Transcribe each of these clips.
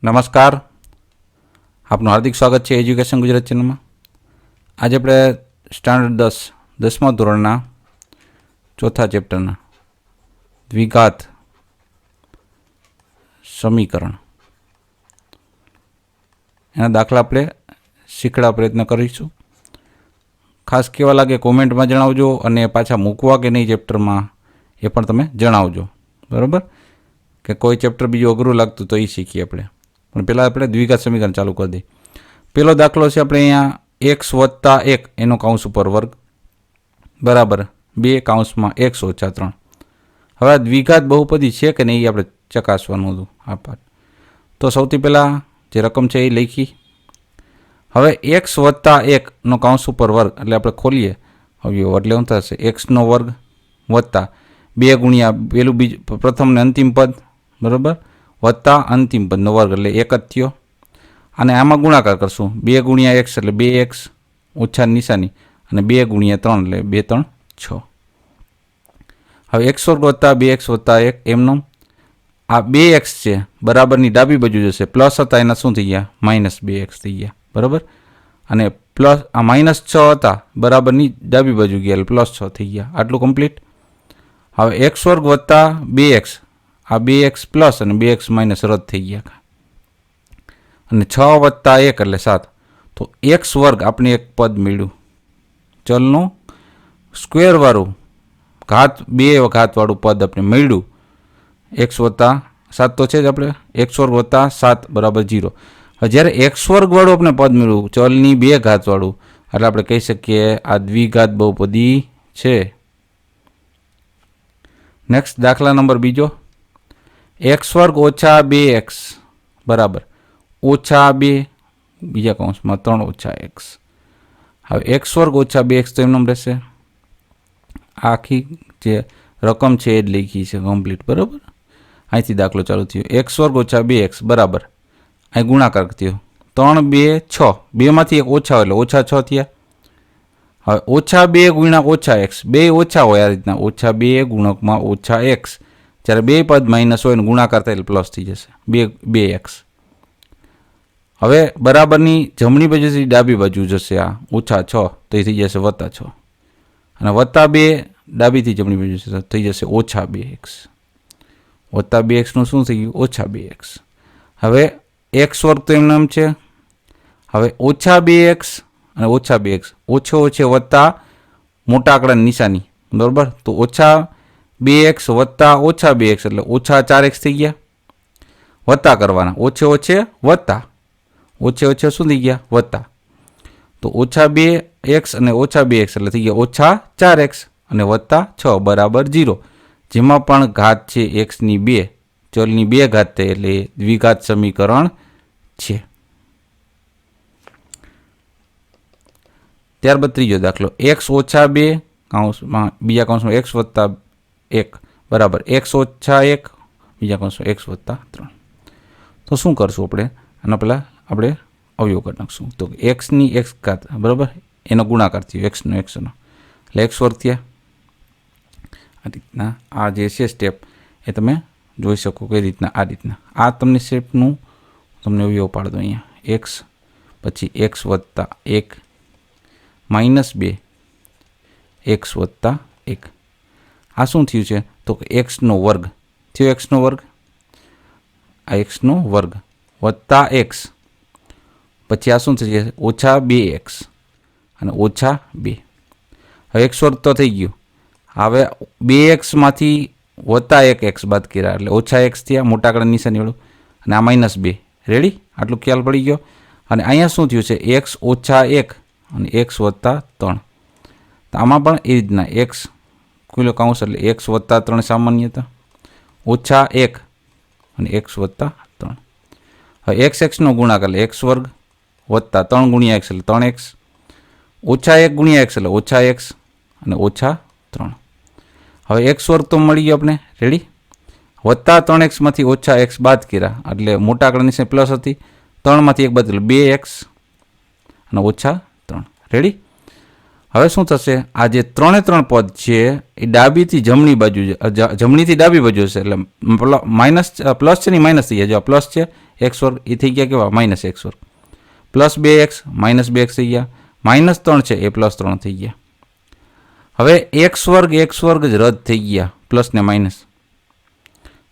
નમસ્કાર, આપનું હાર્દિક સ્વાગત છે એજ્યુકેશન ગુજરાત ચેનલમાં. આજે આપણે સ્ટાન્ડર્ડ 10મા ધોરણના ચોથા ચેપ્ટરના દ્વિઘાત સમીકરણ એના દાખલા આપણે શીખવા પ્રયત્ન કરીશું. ખાસ કેવા લાગે કોમેન્ટમાં જણાવજો અને પાછા મૂકવા કે નહીં ચેપ્ટરમાં એ પણ તમે જણાવજો. બરાબર, કે કોઈ ચેપ્ટર બીજું અઘરું લાગતું તો એ શીખીએ આપણે. પણ પહેલાં આપણે દ્વિઘાત સમીકરણ ચાલુ કરી દઈએ. પહેલો દાખલો છે આપણે અહીંયા x વત્તા 1 એનો કૌંસ ઉપર વર્ગ બરાબર 2 કૌંસમાં x ઓછા 3. હવે આ દ્વિઘાત બહુપદી છે કે નહીં એ આપણે ચકાસવાનું હતું આ પાઠ. તો સૌથી પહેલાં જે રકમ છે એ લખી. હવે x વત્તા 1નો કૌંસ ઉપર વર્ગ એટલે આપણે ખોલીએ અવયવ એટલે શું થશે xનો વર્ગ વત્તા 2 ગુણ્યા પેલું બીજું પ્રથમ ને અંતિમ પદ બરાબર વત્તા અંતિમ પદનો વર્ગ એટલે 1 જ થયો. અને આમાં ગુણાકાર કરશું 2 ગુણ્યા x એટલે 2x ઓછા નિશાની અને 2 ગુણ્યા 3 એટલે 2 3 6. હવે x વર્ગ વત્તા 2x વત્તા 1 એમનો આ 2x છે બરાબરની ડાબી બાજુ જશે પ્લસ હતા એના શું થઈ ગયા -2x થઈ ગયા બરાબર. અને પ્લસ આ -6 હતા બરાબરની ડાબી બાજુ ગયા એટલે +6 થઈ ગયા. આટલું કમ્પ્લીટ. હવે x વર્ગ વત્તા 2x આ 2x પ્લસ અને 2x માઇનસ રદ થઈ ગયા અને 6 વત્તા 1 એટલે 7. તો x વર્ગ આપણે એક પદ મળ્યું ચલનું સ્ક્વેરવાળું બે ઘાતવાળું પદ આપણે મળ્યું x વત્તા 7 તો છે જ આપણે x વર્ગ વત્તા 7 બરાબર 0. હવે જ્યારે x વર્ગવાળું આપણે પદ મળ્યું ચલની 2 ઘાતવાળું એટલે આપણે કહી શકીએ આ દ્વિઘાત બહુપદી છે. નેક્સ્ટ દાખલા નંબર બીજો x વર્ગ ઓછા 2x બરાબર ઓછા 2 બીજા કૌંસમાં 3 ઓછા x. હવે x વર્ગ ઓછા 2x તો એમનો રહેશે. આખી જે રકમ છે એ જ લખી છે કમ્પ્લીટ બરાબર. અહીંથી દાખલો ચાલુ થયો x વર્ગ ઓછા 2x બરાબર અહીં ગુણાકાર થયો 3 2 6 બેમાંથી એક ઓછા એટલે ઓછા 6 થયા. હવે ઓછા 2 ગુણ્યા ઓછા x બે ઓછા હોય આ રીતના ઓછા 2 ગુણકમાં ઓછા x જ્યારે બે પદ માઇનસ હોય ને ગુણાકાર થાય એટલે પ્લસ થઈ જશે 2x. હવે બરાબરની જમણી બાજુથી ડાબી બાજુ જશે આ ઓછા 6 તો એ થઈ જશે વત્તા 6 અને વત્તા 2 ડાબીથી જમણી બાજુ થઈ જશે ઓછા 2x વત્તા 2xનું શું થઈ ગયું ઓછા 2x. હવે x વર્ગ તો એમને એમ છે. હવે ઓછા 2x અને ઓછા 2x ઓછો વત્તા મોટા આંકડાની નિશાની બરાબર. તો ઓછા 2x વત્તા ઓછા 2x એટલે ઓછા 4x થઈ ગયા. વત્તા કરવાના ઓછે શું થઈ ગયા વત્તા. તો ઓછા 2x અને ઓછા 2x એટલે થઈ ગયા ઓછા 4x અને વત્તા 6 બરાબર 0. જેમાં પણ ઘાત છે xની 2 ચલની 2 ઘાત થાય એટલે દ્વિઘાત સમીકરણ છે. ત્યારબાદ ત્રીજો દાખલો x ઓછા 2 કૌંસમાં બીજા કૌંસમાં x વત્તા 1 બરાબર x ઓછા 1 બીજા કૌંસમાં x વત્તા 3. તો શું કરશું આપણે આના પહેલાં આપણે અવયવ કરી નાખશું. તો xની x ઘાત બરાબર એનો ગુણાકાર થયો xનો એટલે x વર્ગ થયા. આ રીતના આ જે છે સ્ટેપ એ તમે જોઈ શકો કઈ રીતના આ રીતના આ તમને સ્ટેપનું તમને અવયવ પાડી દો અહીંયા x પછી x વત્તા 1 -2 x વત્તા 1. આ શું થયું છે તો xનો વર્ગ થયો xનો વર્ગ આ xનો વર્ગ વત્તા x પછી આ શું થશે ઓછા 2x અને ઓછા 2. હવે x વર્ગ તો થઈ ગયું. હવે 2xમાંથી વત્તા 1x બાદ કર્યા એટલે ઓછા x થયા મોટા આંકડા નિશાનીવાળું અને આ -2 રેડી. આટલું ખ્યાલ પડી ગયો. અને અહીંયા શું થયું છે x ઓછા 1 અને x વત્તા 3. તો આમાં પણ એ રીતના x ખુલ્લો કૌંસ એટલે x વત્તા 3 સામાન્યતા ઓછા 1 અને x વત્તા 3. હવે xનો ગુણાકાર એટલે x વર્ગ વત્તા 3 ગુણ્યા x એટલે 3x ઓછા 1 ગુણ્યા x એટલે ઓછા x અને ઓછા 3. હવે x વર્ગ તો મળી ગયો આપણે રેડી. વત્તા 3xમાંથી ઓછા x બાદ કર્યા એટલે મોટા આંકડાની પ્લસ હતી 3માંથી 1 બાદ એટલે 2x અને ઓછા 3 રેડી. હવે શું થશે આ જે 3 પદ છે એ ડાબીથી જમણી બાજુ જમણીથી ડાબી બાજુ હશે એટલે માઇનસ પ્લસ છે ને માઇનસ થઈ જાય. જો પ્લસ છે એક્સ વર્ગ એ થઈ ગયા કેવા માઇનસ એક્સ વર્ગ, પ્લસ 2x માઇનસ 2x થઈ ગયા, માઇનસ 3 છે એ પ્લસ 3 થઈ ગયા. હવે એક્સ વર્ગ જ રદ થઈ ગયા પ્લસ ને માઇનસ,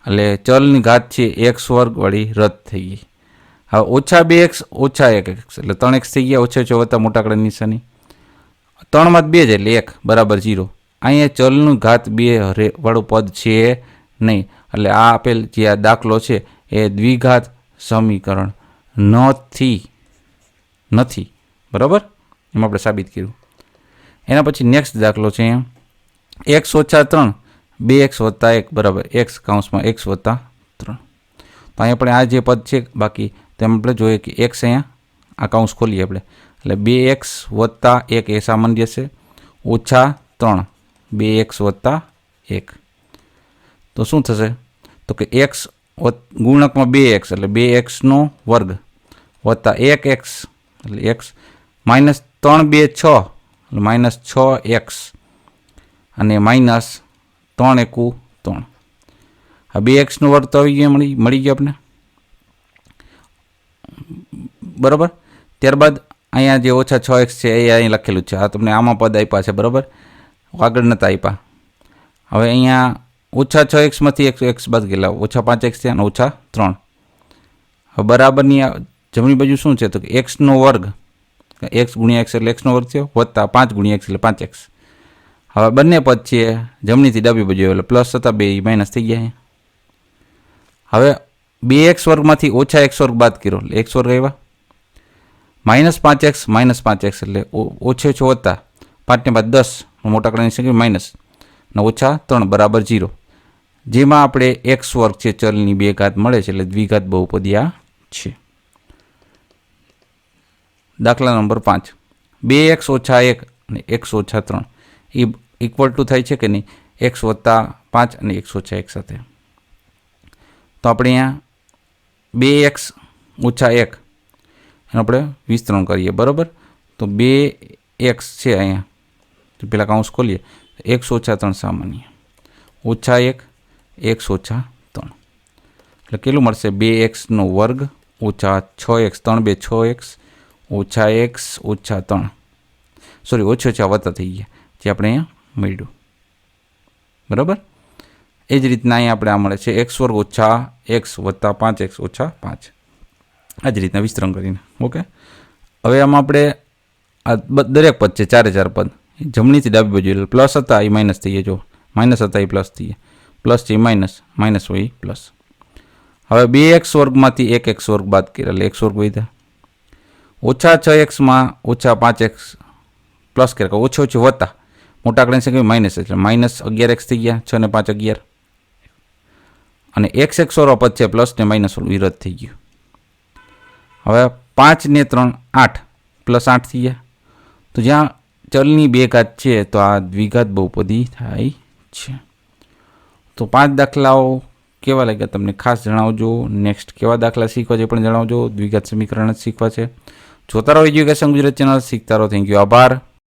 એટલે ચલની ઘાત છે એક્સ વર્ગ વાળી રદ થઈ ગઈ. હવે ઓછા 2x ઓછા 1x એટલે 3x થઈ ગયા, ઓછા ઓછા વત્તા મોટા આંકડાની નિશાની, 3 માં 2 છે એટલે 1 બરાબર 0. અહીંયા ચલનું ઘાત 2 વાળું પદ છે નહીં, એટલે આ આપેલ જે આ દાખલો છે એ દ્વિઘાત સમીકરણ નથી. બરાબર, એમાં આપણે સાબિત કર્યું. એના પછી નેક્સ્ટ દાખલો છે એમ x ઓછા 3 2x વત્તા 1 બરાબર x કૌંસમાં x વત્તા 3. તો અહીંયા આપણે આ જે પદ છે બાકી તેમ આપણે જોઈએ કે x અહીંયા આ કૌંસ ખોલીએ આપણે, એટલે 2x વત્તા 1 એ સામાન્ય છે, ઓછા 3 2x વત્તા 1. તો શું થશે? તો કે x ગુણકમાં 2x એટલે 2x નો વર્ગ વત્તા 1x એટલે x માઇનસ 3 2 6 એટલે માઇનસ 6x અને માઇનસ 3 એકુ 3. આ 2x નો વર્ગ તો આવી ગયો, મળી ગયો આપણે. બરાબર, ત્યારબાદ અહીંયા જે ઓછા 6x છે એ અહીં લખેલું છે, આ તમને આમાં પદ આપ્યા છે. બરાબર, આગળ નતા આપ્યા. હવે અહીંયા ઓછા 6x માંથી x બાદ ગયેલા, ઓછા 5x છે અને ઓછા 3. હવે બરાબરની જમણી બાજુ શું છે? તો કે x નો વર્ગ, x ગુણ્યા x એટલે x નો વર્ગ થયો, વત્તા 5 ગુણ્યા x એટલે 5x. હવે બંને પદ છે જમણીથી ડાબી બાજુ એટલે પ્લસ હતા 2 માઇનસ થઈ ગયા. હવે 2x વર્ગમાંથી ઓછા x વર્ગ બાદ કર્યો એટલે x વર્ગ આવ્યા, માઇનસ 5x એટલે ઓછે ઓછો વત્તા 5 ને બાદ 10 મોટા આંકડાની સંખ્યા માઇનસ ને ઓછા 3 બરાબર 0. જેમાં આપણે x વર્ગ છે ચલની 2 ઘાત મળે છે એટલે દ્વિઘાત બહુપદી આ છે. દાખલા નંબર 5 2x ઓછા 1 અને x ઓછા 3 એ ઇક્વલ ટુ થાય છે કે નહીં x વત્તા 5 અને x ઓછા 1 સાથે. તો આપણે અહીંયા 2x ઓછા 1 એનું આપણે વિસ્તરણ કરીએ. બરાબર, તો 2x છે અહીંયા, તો પેલા કૌંસ ખોલીએ, x ઓછા 3 સામાન્ય, ઓછા 1 x ઓછા 3 એટલે કેટલું મળશે? 2x નો વર્ગ ઓછા 6x 3 2 6x ઓછા x ઓછા 3 સોરી ઓછા ઓછા વત્તા થઈ ગયા જે આપણે અહીંયા મળ્યું. બરાબર, એ જ રીતના અહીંયા આપણે આ મળે છે x વર્ગ ઓછા x વત્તા 5x ઓછા 5. આ જ રીતના વિસ્તરણ કરીને. ઓકે, હવે આમાં આપણે આ દરેક પદ છે 4 પદ જમણીથી ડાબી બાજુ એટલે પ્લસ હતા એ માઇનસ થઈ ગયા, જો માઇનસ હતા એ પ્લસ થઈ ગયા, પ્લસ છે માઇનસ હોય એ પ્લસ. હવે 2x વર્ગમાંથી 1x વર્ગ બાદ કર્યા એટલે x વર્ગ વધ્યા, ઓછા 6x માં ઓછા 5x પ્લસ કર્યા, ઓછો ઓછો વત્તા મોટા આંકડાની સંખ્યા માઇનસ એટલે માઇનસ 11x થઈ ગયા, 6 ને 5 11 અને x વાળો પદ છે પ્લસ ને માઇનસ વાળું વિરોધ થઈ ગયું. હવે 5 ને 3 8 પ્લસ 8 થઈ ગયા. તો જ્યાં ચલની 2 ઘાત છે તો આ દ્વિઘાત બહુપદી થાય છે. તો 5 દાખલાઓ કેવા લાગ્યા તમને ખાસ જણાવજો. નેક્સ્ટ કેવા દાખલા શીખવા છે પણ જણાવજો. દ્વિઘાત સમીકરણ જ શીખવા છે. જોતા રહો એજ્યુકેશન ગુજરાત ચેનલ, શીખતા રહો. થેન્ક યુ, આભાર.